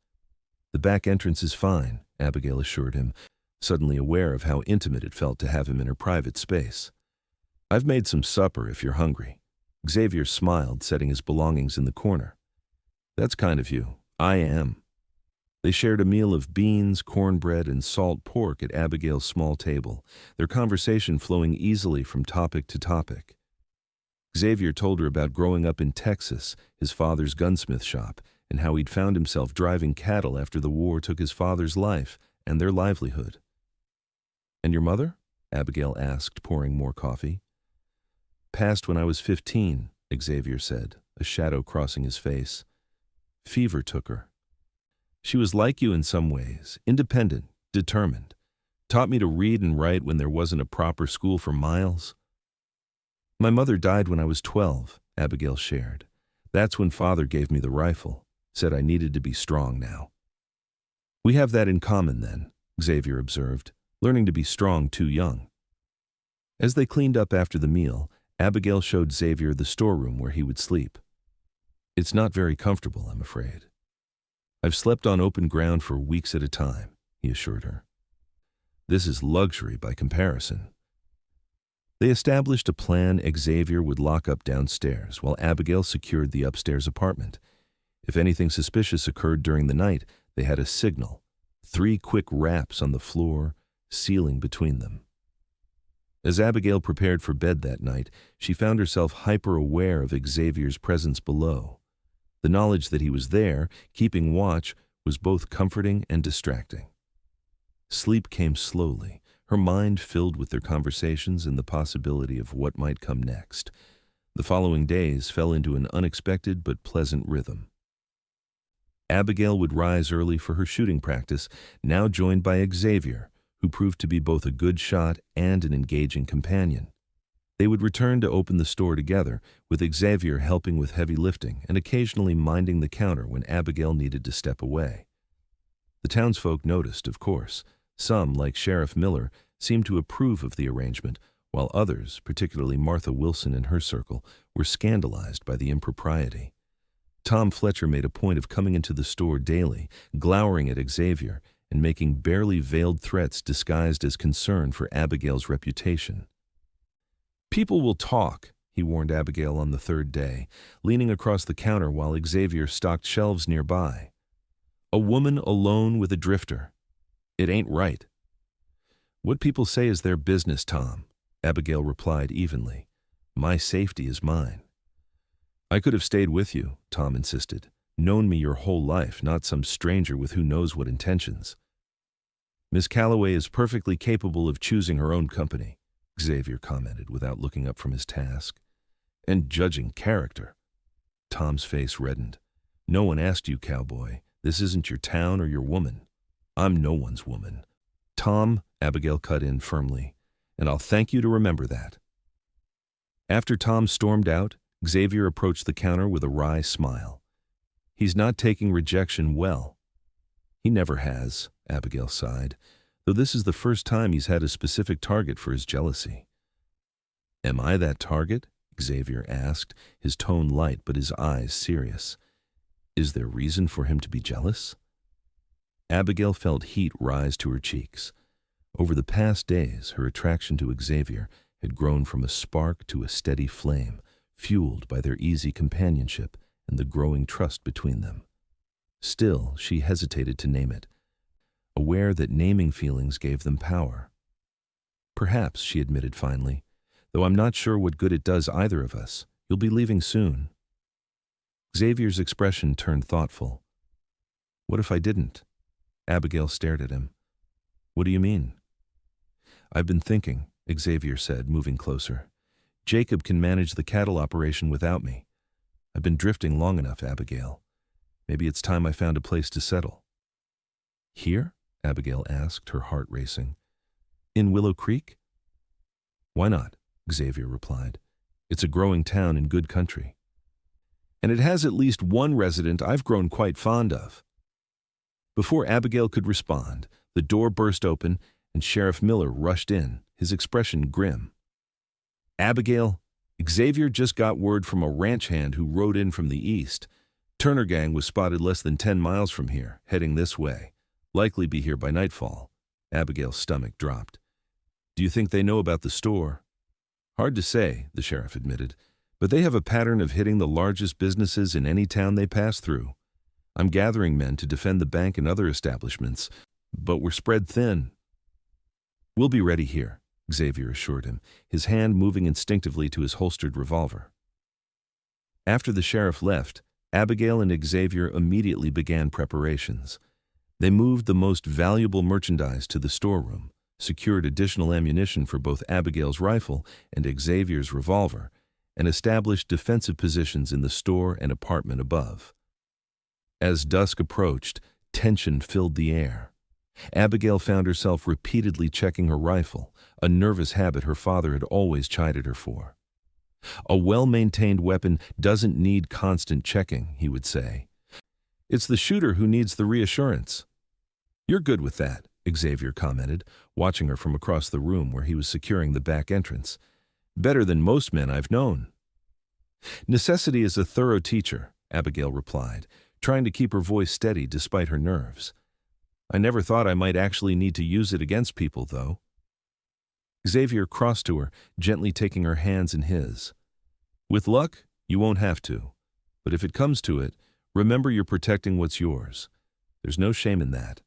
"The back entrance is fine," Abigail assured him, suddenly aware of how intimate it felt to have him in her private space. "I've made some supper if you're hungry." Xavier smiled, setting his belongings in the corner. "That's kind of you. I am." They shared a meal of beans, cornbread, and salt pork at Abigail's small table, their conversation flowing easily from topic to topic. Xavier told her about growing up in Texas, his father's gunsmith shop, and how he'd found himself driving cattle after the war took his father's life and their livelihood. "And your mother?" Abigail asked, pouring more coffee. "Passed when I was 15, Xavier said, a shadow crossing his face. "Fever took her. She was like you in some ways, independent, determined. Taught me to read and write when there wasn't a proper school for miles." "My mother died when I was 12, Abigail shared. "That's when Father gave me the rifle, said I needed to be strong now." We have that in common then, Xavier observed, learning to be strong too young. As they cleaned up after the meal, Abigail showed Xavier the storeroom where he would sleep. It's not very comfortable, I'm afraid. I've slept on open ground for weeks at a time, he assured her. This is luxury by comparison. They established a plan Xavier would lock up downstairs while Abigail secured the upstairs apartment. If anything suspicious occurred during the night, they had a signal, 3 quick raps on the floor, ceiling between them. As Abigail prepared for bed that night, she found herself hyper-aware of Xavier's presence below. The knowledge that he was there, keeping watch, was both comforting and distracting. Sleep came slowly, her mind filled with their conversations and the possibility of what might come next. The following days fell into an unexpected but pleasant rhythm. Abigail would rise early for her shooting practice, now joined by Xavier, who proved to be both a good shot and an engaging companion. They would return to open the store together, with Xavier helping with heavy lifting and occasionally minding the counter when Abigail needed to step away. The townsfolk noticed, of course. Some, like Sheriff Miller, seemed to approve of the arrangement, while others, particularly Martha Wilson and her circle, were scandalized by the impropriety. Tom Fletcher made a point of coming into the store daily, glowering at Xavier, and making barely veiled threats disguised as concern for Abigail's reputation. "People will talk," he warned Abigail on the 3rd day, leaning across the counter while Xavier stocked shelves nearby. "A woman alone with a drifter. It ain't right." "What people say is their business, Tom," Abigail replied evenly. "My safety is mine." "I could have stayed with you," Tom insisted. "Known me your whole life, not some stranger with who knows what intentions." "Miss Calloway is perfectly capable of choosing her own company," Xavier commented without looking up from his task. "And judging character." Tom's face reddened. "No one asked you, Cowboy. This isn't your town or your woman. I'm no one's woman." "Tom," Abigail cut in firmly, "and I'll thank you to remember that." After Tom stormed out, Xavier approached the counter with a wry smile. "He's not taking rejection well." "He never has," Abigail sighed, "though this is the first time he's had a specific target for his jealousy." "Am I that target?" Xavier asked, his tone light but his eyes serious. "Is there reason for him to be jealous?" Abigail felt heat rise to her cheeks. Over the past days, her attraction to Xavier had grown from a spark to a steady flame, fueled by their easy companionship and the growing trust between them. Still, she hesitated to name it, aware that naming feelings gave them power. "Perhaps," she admitted finally, "though I'm not sure what good it does either of us. You'll be leaving soon." Xavier's expression turned thoughtful. "What if I didn't?" Abigail stared at him. "What do you mean?" "I've been thinking," Xavier said, moving closer. "Jacob can manage the cattle operation without me. I've been drifting long enough, Abigail. Maybe it's time I found a place to settle." "Here?" Abigail asked, her heart racing. "In Willow Creek?" "Why not?" Xavier replied. "It's a growing town in good country. And it has at least one resident I've grown quite fond of." Before Abigail could respond, the door burst open and Sheriff Miller rushed in, his expression grim. "Abigail, Xavier just got word from a ranch hand who rode in from the east. Turner gang was spotted less than 10 miles from here, heading this way. Likely be here by nightfall." Abigail's stomach dropped. "Do you think they know about the store?" "Hard to say," the sheriff admitted, "but they have a pattern of hitting the largest businesses in any town they pass through. I'm gathering men to defend the bank and other establishments, but we're spread thin." "We'll be ready here," Xavier assured him, his hand moving instinctively to his holstered revolver. After the sheriff left, Abigail and Xavier immediately began preparations. They moved the most valuable merchandise to the storeroom, secured additional ammunition for both Abigail's rifle and Xavier's revolver, and established defensive positions in the store and apartment above. As dusk approached, tension filled the air. Abigail found herself repeatedly checking her rifle, a nervous habit her father had always chided her for. "A well-maintained weapon doesn't need constant checking," he would say. "It's the shooter who needs the reassurance." You're good with that, Xavier commented, watching her from across the room where he was securing the back entrance. Better than most men I've known. Necessity is a thorough teacher, Abigail replied, trying to keep her voice steady despite her nerves. I never thought I might actually need to use it against people, though. Xavier crossed to her, gently taking her hands in his. With luck, you won't have to. But if it comes to it, remember you're protecting what's yours. There's no shame in that.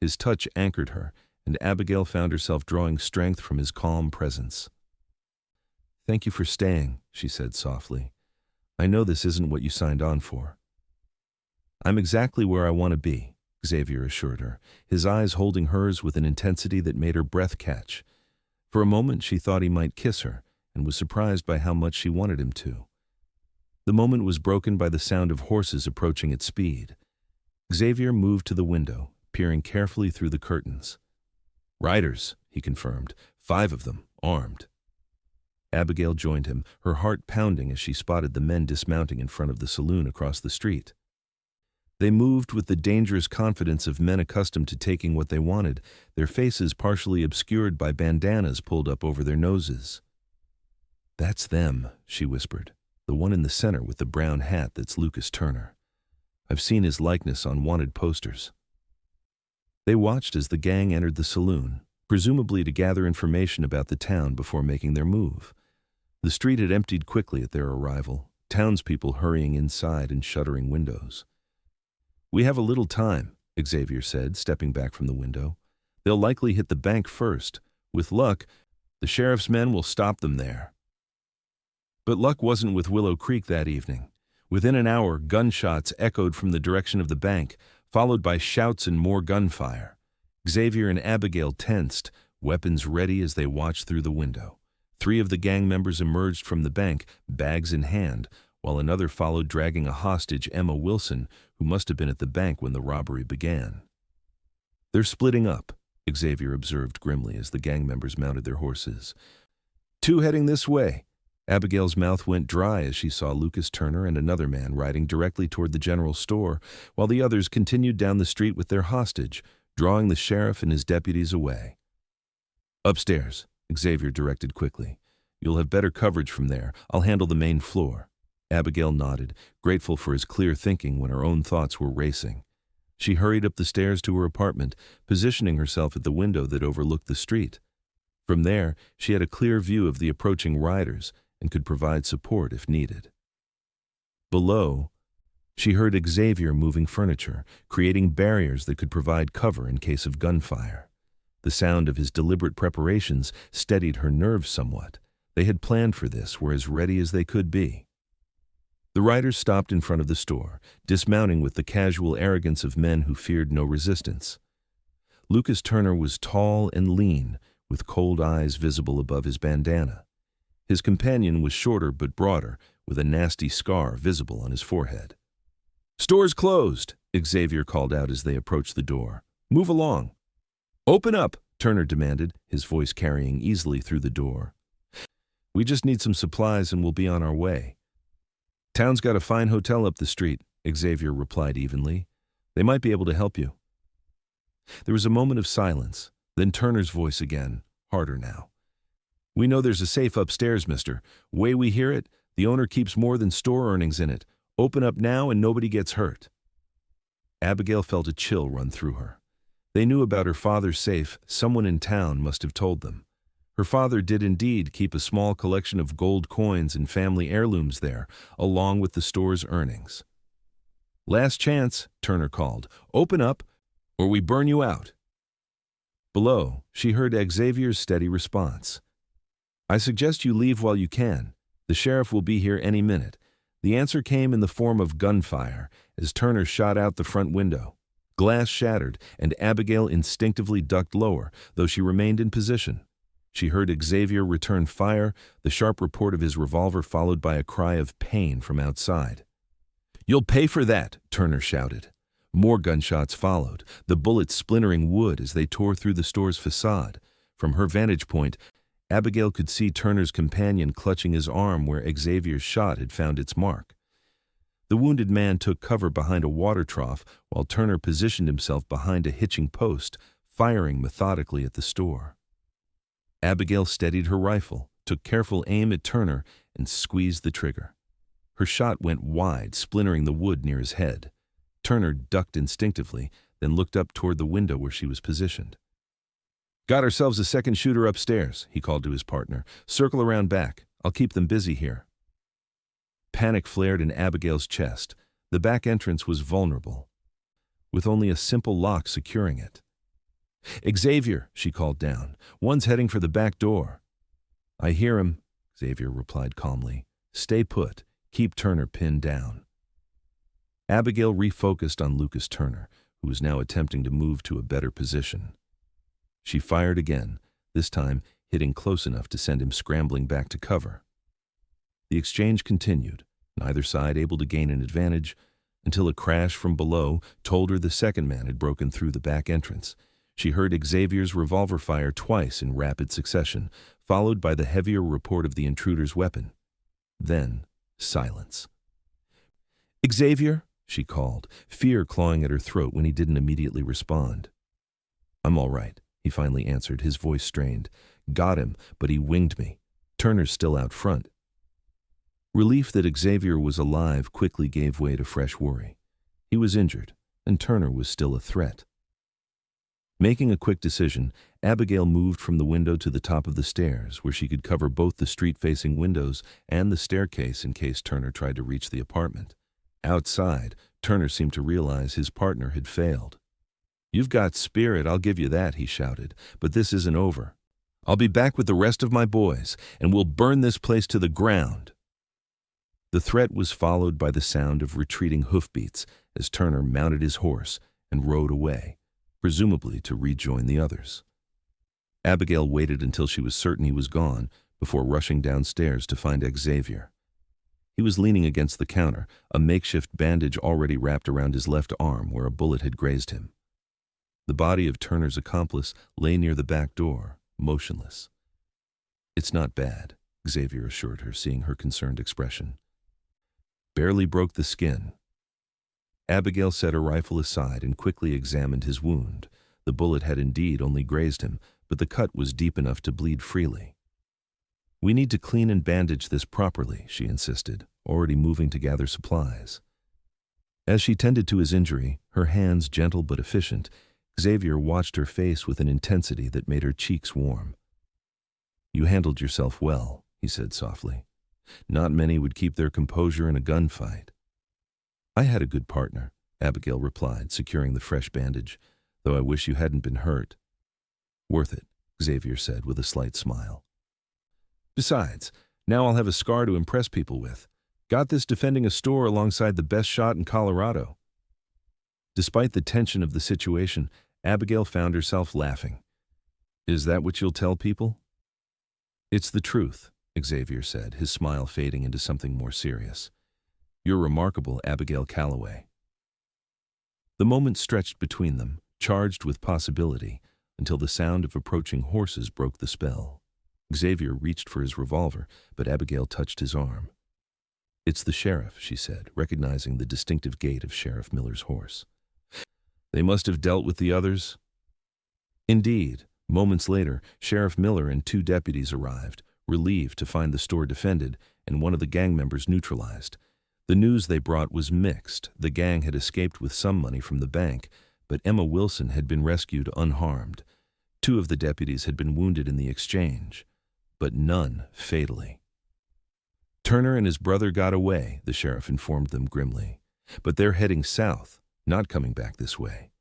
His touch anchored her, and Abigail found herself drawing strength from his calm presence. Thank you for staying, she said softly. I know this isn't what you signed on for. I'm exactly where I want to be, Xavier assured her, his eyes holding hers with an intensity that made her breath catch. For a moment she thought he might kiss her, and was surprised by how much she wanted him to. The moment was broken by the sound of horses approaching at speed. Xavier moved to the window, peering carefully through the curtains. Riders, he confirmed, 5 of them, armed. Abigail joined him, her heart pounding as she spotted the men dismounting in front of the saloon across the street. They moved with the dangerous confidence of men accustomed to taking what they wanted, their faces partially obscured by bandanas pulled up over their noses. That's them, she whispered, the one in the center with the brown hat that's Lucas Turner. I've seen his likeness on wanted posters. They watched as the gang entered the saloon, presumably to gather information about the town before making their move. The street had emptied quickly at their arrival, townspeople hurrying inside and shuttering windows. We have a little time, Xavier said, stepping back from the window. They'll likely hit the bank first. With luck, the sheriff's men will stop them there. But luck wasn't with Willow Creek that evening. Within an hour, gunshots echoed from the direction of the bank, followed by shouts and more gunfire. Xavier and Abigail tensed, weapons ready as they watched through the window. 3 of the gang members emerged from the bank, bags in hand, while another followed dragging a hostage, Emma Wilson, who must have been at the bank when the robbery began. They're splitting up, Xavier observed grimly as the gang members mounted their horses. 2 heading this way. Abigail's mouth went dry as she saw Lucas Turner and another man riding directly toward the general store, while the others continued down the street with their hostage, drawing the sheriff and his deputies away. Upstairs, Xavier directed quickly. You'll have better coverage from there. I'll handle the main floor. Abigail nodded, grateful for his clear thinking when her own thoughts were racing. She hurried up the stairs to her apartment, positioning herself at the window that overlooked the street. From there, she had a clear view of the approaching riders and could provide support if needed. Below, she heard Xavier moving furniture, creating barriers that could provide cover in case of gunfire. The sound of his deliberate preparations steadied her nerves somewhat. They had planned for this, were as ready as they could be. The riders stopped in front of the store, dismounting with the casual arrogance of men who feared no resistance. Lucas Turner was tall and lean, with cold eyes visible above his bandana. His companion was shorter but broader, with a nasty scar visible on his forehead. "Store's closed," Xavier called out as they approached the door. "Move along." "Open up," Turner demanded, his voice carrying easily through the door. "We just need some supplies and we'll be on our way." "Town's got a fine hotel up the street," Xavier replied evenly. "They might be able to help you." There was a moment of silence, then Turner's voice again, harder now. "We know there's a safe upstairs, mister. Way we hear it, the owner keeps more than store earnings in it. Open up now and nobody gets hurt." Abigail felt a chill run through her. They knew about her father's safe. Someone in town must have told them. Her father did indeed keep a small collection of gold coins and family heirlooms there, along with the store's earnings. "Last chance," Turner called. "Open up, or we burn you out." Below, she heard Xavier's steady response. "I suggest you leave while you can. The sheriff will be here any minute." The answer came in the form of gunfire as Turner shot out the front window. Glass shattered, and Abigail instinctively ducked lower, though she remained in position. She heard Xavier return fire, the sharp report of his revolver followed by a cry of pain from outside. "You'll pay for that," Turner shouted. More gunshots followed, the bullets splintering wood as they tore through the store's facade. From her vantage point, Abigail could see Turner's companion clutching his arm where Xavier's shot had found its mark. The wounded man took cover behind a water trough while Turner positioned himself behind a hitching post, firing methodically at the store. Abigail steadied her rifle, took careful aim at Turner, and squeezed the trigger. Her shot went wide, splintering the wood near his head. Turner ducked instinctively, then looked up toward the window where she was positioned. "Got ourselves a second shooter upstairs," he called to his partner. "Circle around back. I'll keep them busy here." Panic flared in Abigail's chest. The back entrance was vulnerable, with only a simple lock securing it. "Xavier," she called down. "One's heading for the back door." "I hear him," Xavier replied calmly. "Stay put. Keep Turner pinned down." Abigail refocused on Lucas Turner, who was now attempting to move to a better position. She fired again, this time hitting close enough to send him scrambling back to cover. The exchange continued, neither side able to gain an advantage, until a crash from below told her the second man had broken through the back entrance. She heard Xavier's revolver fire twice in rapid succession, followed by the heavier report of the intruder's weapon. Then, silence. "Xavier," she called, fear clawing at her throat when he didn't immediately respond. "I'm all right," he finally answered, his voice strained. "Got him, but he winged me. Turner's still out front." Relief that Xavier was alive quickly gave way to fresh worry. He was injured, and Turner was still a threat. Making a quick decision, Abigail moved from the window to the top of the stairs, where she could cover both the street-facing windows and the staircase in case Turner tried to reach the apartment. Outside, Turner seemed to realize his partner had failed. "You've got spirit, I'll give you that," he shouted, "but this isn't over. I'll be back with the rest of my boys, and we'll burn this place to the ground." The threat was followed by the sound of retreating hoofbeats as Turner mounted his horse and rode away, presumably to rejoin the others. Abigail waited until she was certain he was gone before rushing downstairs to find Xavier. He was leaning against the counter, a makeshift bandage already wrapped around his left arm where a bullet had grazed him. The body of Turner's accomplice lay near the back door, motionless. "It's not bad," Xavier assured her, seeing her concerned expression. "Barely broke the skin." Abigail set her rifle aside and quickly examined his wound. The bullet had indeed only grazed him, but the cut was deep enough to bleed freely. "We need to clean and bandage this properly," she insisted, already moving to gather supplies. As she tended to his injury, her hands gentle but efficient, Xavier watched her face with an intensity that made her cheeks warm. "You handled yourself well," he said softly. "Not many would keep their composure in a gunfight." "I had a good partner," Abigail replied, securing the fresh bandage, "though I wish you hadn't been hurt." "Worth it," Xavier said with a slight smile. "Besides, now I'll have a scar to impress people with. Got this defending a store alongside the best shot in Colorado." Despite the tension of the situation, Abigail found herself laughing. "Is that what you'll tell people?" "It's the truth," Xavier said, his smile fading into something more serious. "You're remarkable, Abigail Calloway." The moment stretched between them, charged with possibility, until the sound of approaching horses broke the spell. Xavier reached for his revolver, but Abigail touched his arm. "It's the sheriff," she said, recognizing the distinctive gait of Sheriff Miller's horse. "They must have dealt with the others?" Indeed, moments later, Sheriff Miller and 2 deputies arrived, relieved to find the store defended and one of the gang members neutralized. The news they brought was mixed. The gang had escaped with some money from the bank, but Emma Wilson had been rescued unharmed. 2 of the deputies had been wounded in the exchange, but none fatally. "Turner and his brother got away," the sheriff informed them grimly. "But they're heading south, not coming back this way.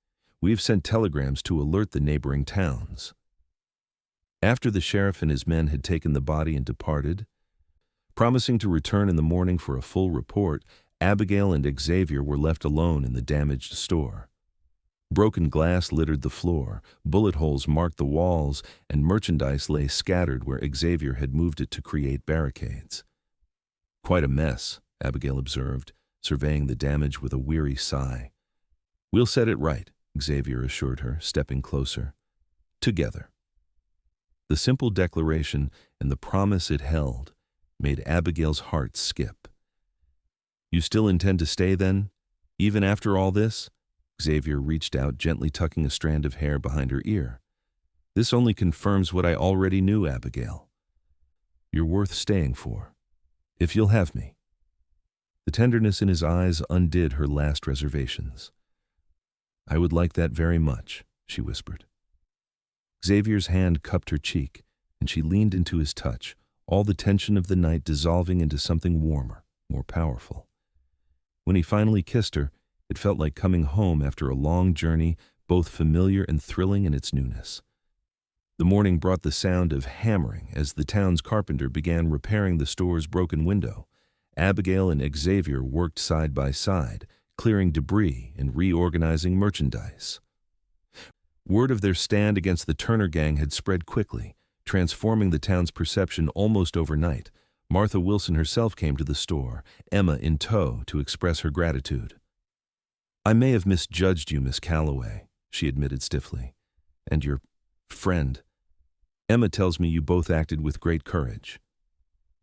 We've sent telegrams to alert the neighboring towns." After the sheriff and his men had taken the body and departed, promising to return in the morning for a full report, Abigail and Xavier were left alone in the damaged store. Broken glass littered the floor, bullet holes marked the walls, and merchandise lay scattered where Xavier had moved it to create barricades. "Quite a mess," Abigail observed, surveying the damage with a weary sigh. "We'll set it right," Xavier assured her, stepping closer. "Together." The simple declaration and the promise it held made Abigail's heart skip. You still intend to stay then? Even after all this? Xavier reached out, gently tucking a strand of hair behind her ear. This only confirms what I already knew, Abigail. You're worth staying for, if you'll have me. The tenderness in his eyes undid her last reservations. I would like that very much, she whispered. Xavier's hand cupped her cheek, and she leaned into his touch, all the tension of the night dissolving into something warmer, more powerful. When he finally kissed her, it felt like coming home after a long journey, both familiar and thrilling in its newness. The morning brought the sound of hammering as the town's carpenter began repairing the store's broken window. Abigail and Xavier worked side by side, clearing debris and reorganizing merchandise. Word of their stand against the Turner gang had spread quickly, transforming the town's perception almost overnight. Martha Wilson herself came to the store, Emma in tow, to express her gratitude. I may have misjudged you, Miss Calloway, she admitted stiffly. And your friend. Emma tells me you both acted with great courage.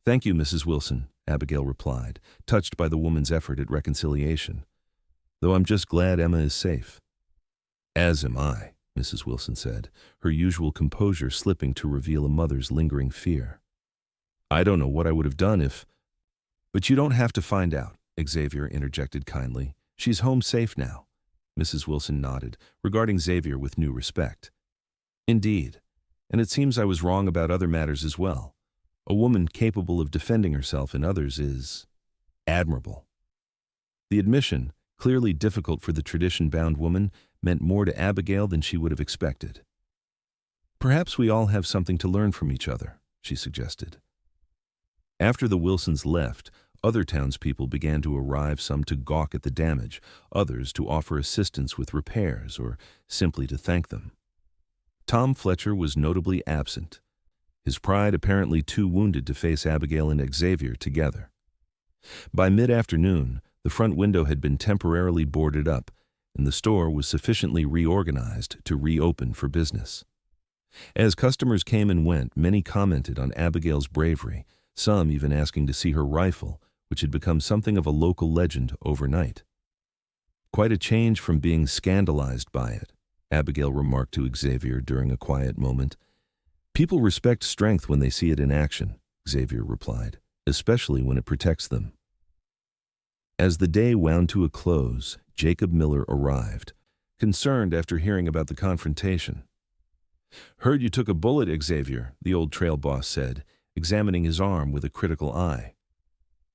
Thank you, Mrs. Wilson, Abigail replied, touched by the woman's effort at reconciliation. Though I'm just glad Emma is safe. As am I, Mrs. Wilson said, her usual composure slipping to reveal a mother's lingering fear. I don't know what I would have done if... But you don't have to find out, Xavier interjected kindly. She's home safe now. Mrs. Wilson nodded, regarding Xavier with new respect. Indeed, and it seems I was wrong about other matters as well. A woman capable of defending herself and others is admirable. The admission, clearly difficult for the tradition-bound woman, meant more to Abigail than she would have expected. Perhaps we all have something to learn from each other, she suggested. After the Wilsons left, other townspeople began to arrive, some to gawk at the damage, others to offer assistance with repairs or simply to thank them. Tom Fletcher was notably absent, his pride apparently too wounded to face Abigail and Xavier together. By mid-afternoon, the front window had been temporarily boarded up, and the store was sufficiently reorganized to reopen for business. As customers came and went, many commented on Abigail's bravery, some even asking to see her rifle, which had become something of a local legend overnight. Quite a change from being scandalized by it, Abigail remarked to Xavier during a quiet moment. People respect strength when they see it in action, Xavier replied, especially when it protects them. As the day wound to a close, Jacob Miller arrived, concerned after hearing about the confrontation. Heard you took a bullet, Xavier, the old trail boss said, examining his arm with a critical eye.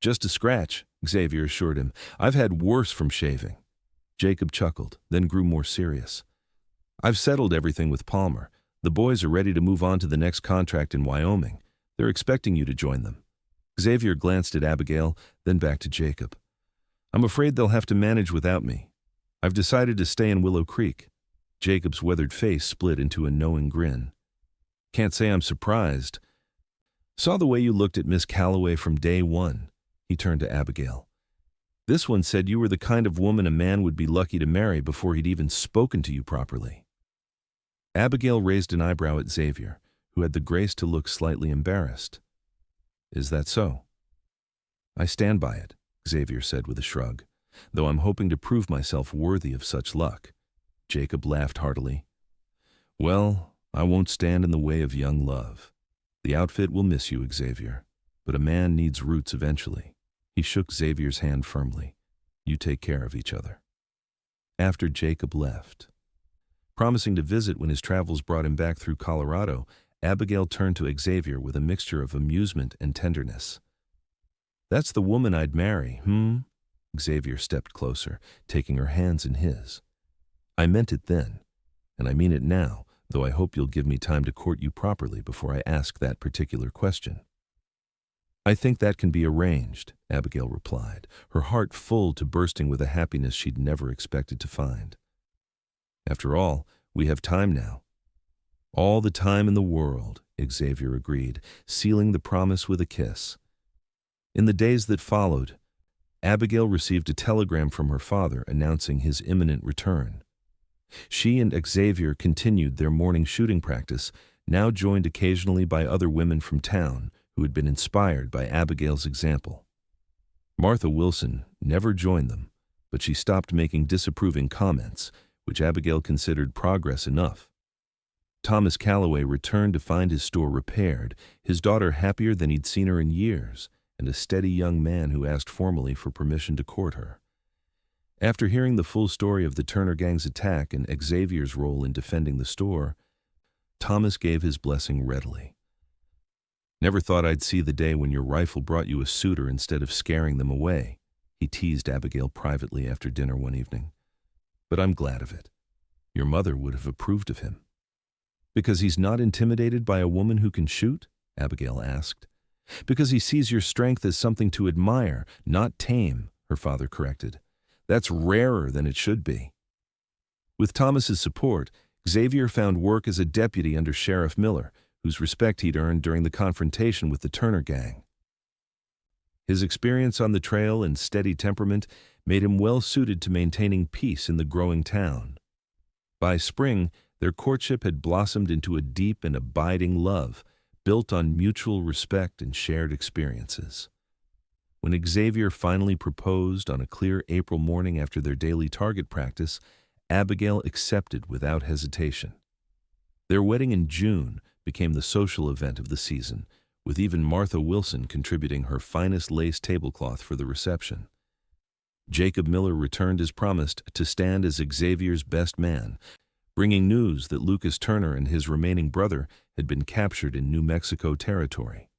Just a scratch, Xavier assured him. I've had worse from shaving. Jacob chuckled, then grew more serious. I've settled everything with Palmer. The boys are ready to move on to the next contract in Wyoming. They're expecting you to join them. Xavier glanced at Abigail, then back to Jacob. I'm afraid they'll have to manage without me. I've decided to stay in Willow Creek. Jacob's weathered face split into a knowing grin. Can't say I'm surprised. Saw the way you looked at Miss Calloway from day one. He turned to Abigail. This one said you were the kind of woman a man would be lucky to marry before he'd even spoken to you properly. Abigail raised an eyebrow at Xavier, who had the grace to look slightly embarrassed. Is that so? I stand by it, Xavier said with a shrug, though I'm hoping to prove myself worthy of such luck. Jacob laughed heartily. Well, I won't stand in the way of young love. The outfit will miss you, Xavier, but a man needs roots eventually. He shook Xavier's hand firmly. You take care of each other. After Jacob left, promising to visit when his travels brought him back through Colorado, Abigail turned to Xavier with a mixture of amusement and tenderness. That's the woman I'd marry, Xavier stepped closer, taking her hands in his. I meant it then, and I mean it now, though I hope you'll give me time to court you properly before I ask that particular question. I think that can be arranged, Abigail replied, her heart full to bursting with a happiness she'd never expected to find. After all, we have time now. All the time in the world, Xavier agreed, sealing the promise with a kiss. In the days that followed, Abigail received a telegram from her father announcing his imminent return. She and Xavier continued their morning shooting practice, now joined occasionally by other women from town who had been inspired by Abigail's example. Martha Wilson, never joined them, but she stopped making disapproving comments, which Abigail considered progress enough. Thomas Calloway returned to find his store repaired, his daughter happier than he'd seen her in years, and a steady young man who asked formally for permission to court her. After hearing the full story of the Turner gang's attack and Xavier's role in defending the store, Thomas gave his blessing readily. "Never thought I'd see the day when your rifle brought you a suitor instead of scaring them away," he teased Abigail privately after dinner one evening. "But I'm glad of it. Your mother would have approved of him." "Because he's not intimidated by a woman who can shoot?" Abigail asked. "Because he sees your strength as something to admire, not tame," her father corrected. "That's rarer than it should be." With Thomas's support, Xavier found work as a deputy under Sheriff Miller, whose respect he'd earned during the confrontation with the Turner gang. His experience on the trail and steady temperament made him well suited to maintaining peace in the growing town. By spring, their courtship had blossomed into a deep and abiding love, built on mutual respect and shared experiences. When Xavier finally proposed on a clear April morning after their daily target practice, Abigail accepted without hesitation. Their wedding in June became the social event of the season, with even Martha Wilson contributing her finest lace tablecloth for the reception. Jacob Miller returned as promised to stand as Xavier's best man, bringing news that Lucas Turner and his remaining brother had been captured in New Mexico territory.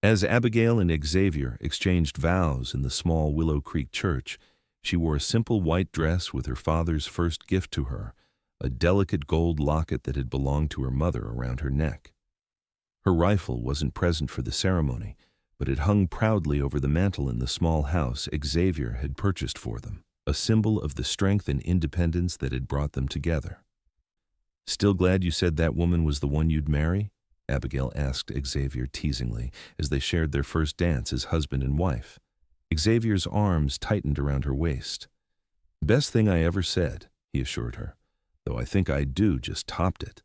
As Abigail and Xavier exchanged vows in the small Willow Creek church, she wore a simple white dress with her father's first gift to her, a delicate gold locket that had belonged to her mother around her neck. Her rifle wasn't present for the ceremony, but it hung proudly over the mantel in the small house Xavier had purchased for them, a symbol of the strength and independence that had brought them together. "Still glad you said that woman was the one you'd marry?" Abigail asked Xavier teasingly as they shared their first dance as husband and wife. Xavier's arms tightened around her waist. "Best thing I ever said," he assured her, "though I think I do just topped it."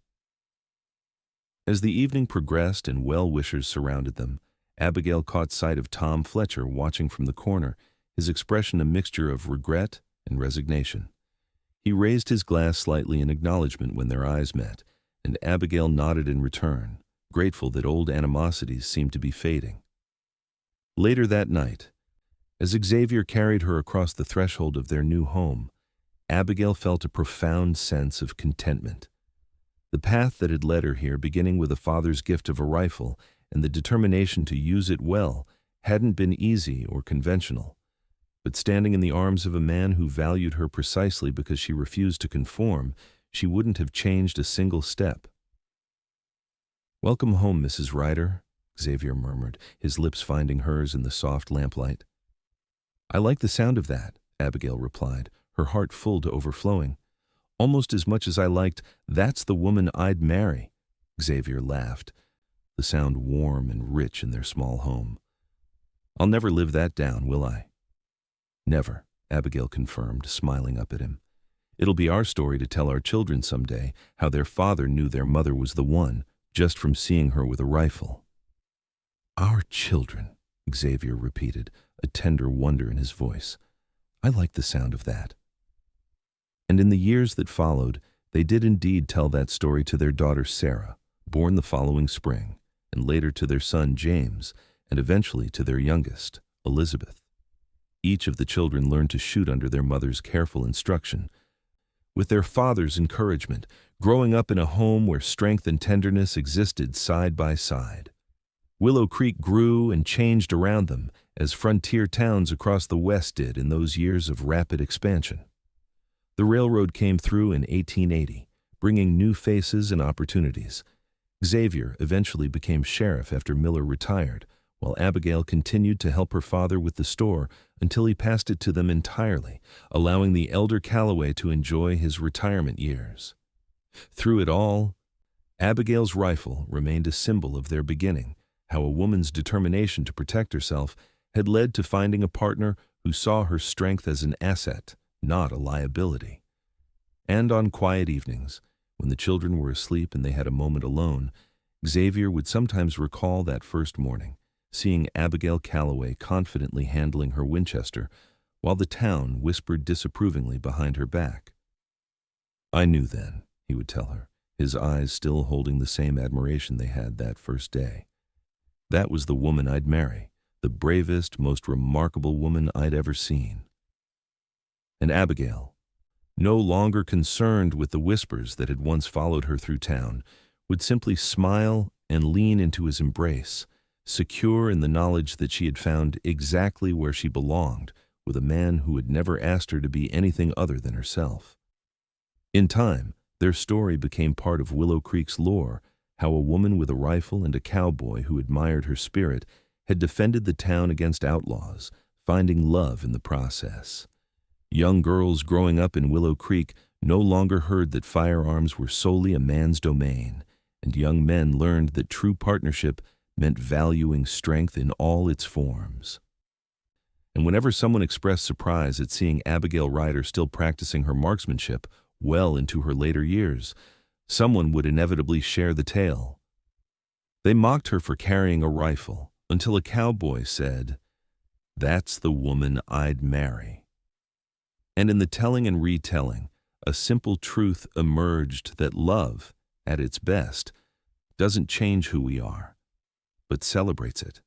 As the evening progressed and well-wishers surrounded them, Abigail caught sight of Tom Fletcher watching from the corner, his expression a mixture of regret and resignation. He raised his glass slightly in acknowledgement when their eyes met, and Abigail nodded in return, grateful that old animosities seemed to be fading. Later that night, as Xavier carried her across the threshold of their new home, Abigail felt a profound sense of contentment. The path that had led her here, beginning with a father's gift of a rifle and the determination to use it well, hadn't been easy or conventional. But standing in the arms of a man who valued her precisely because she refused to conform, she wouldn't have changed a single step. "Welcome home, Mrs. Ryder," Xavier murmured, his lips finding hers in the soft lamplight. "I like the sound of that," Abigail replied, her heart full to overflowing. "Almost as much as I liked 'That's the woman I'd marry.'" Xavier laughed, the sound warm and rich in their small home. "I'll never live that down, will I?" "Never," Abigail confirmed, smiling up at him. "It'll be our story to tell our children someday, how their father knew their mother was the one, just from seeing her with a rifle." "Our children," Xavier repeated, a tender wonder in his voice. "I like the sound of that." And in the years that followed, they did indeed tell that story to their daughter Sarah, born the following spring, and later to their son James, and eventually to their youngest, Elizabeth. Each of the children learned to shoot under their mother's careful instruction. With their father's encouragement, growing up in a home where strength and tenderness existed side by side. Willow Creek grew and changed around them, as frontier towns across the West did in those years of rapid expansion. The railroad came through in 1880, bringing new faces and opportunities. Xavier eventually became sheriff after Miller retired, while Abigail continued to help her father with the store until he passed it to them entirely, allowing the elder Calloway to enjoy his retirement years. Through it all, Abigail's rifle remained a symbol of their beginning, how a woman's determination to protect herself had led to finding a partner who saw her strength as an asset, not a liability. And on quiet evenings, when the children were asleep and they had a moment alone, Xavier would sometimes recall that first morning, seeing Abigail Calloway confidently handling her Winchester, while the town whispered disapprovingly behind her back. "I knew then," he would tell her, his eyes still holding the same admiration they had that first day. "That was the woman I'd marry, the bravest, most remarkable woman I'd ever seen." And Abigail, no longer concerned with the whispers that had once followed her through town, would simply smile and lean into his embrace, secure in the knowledge that she had found exactly where she belonged with a man who had never asked her to be anything other than herself. In time, their story became part of Willow Creek's lore, how a woman with a rifle and a cowboy who admired her spirit had defended the town against outlaws, finding love in the process. Young girls growing up in Willow Creek no longer heard that firearms were solely a man's domain, and young men learned that true partnership meant valuing strength in all its forms. And whenever someone expressed surprise at seeing Abigail Ryder still practicing her marksmanship well into her later years, someone would inevitably share the tale. They mocked her for carrying a rifle until a cowboy said, "That's the woman I'd marry." And in the telling and retelling, a simple truth emerged that love, at its best, doesn't change who we are, but celebrates it.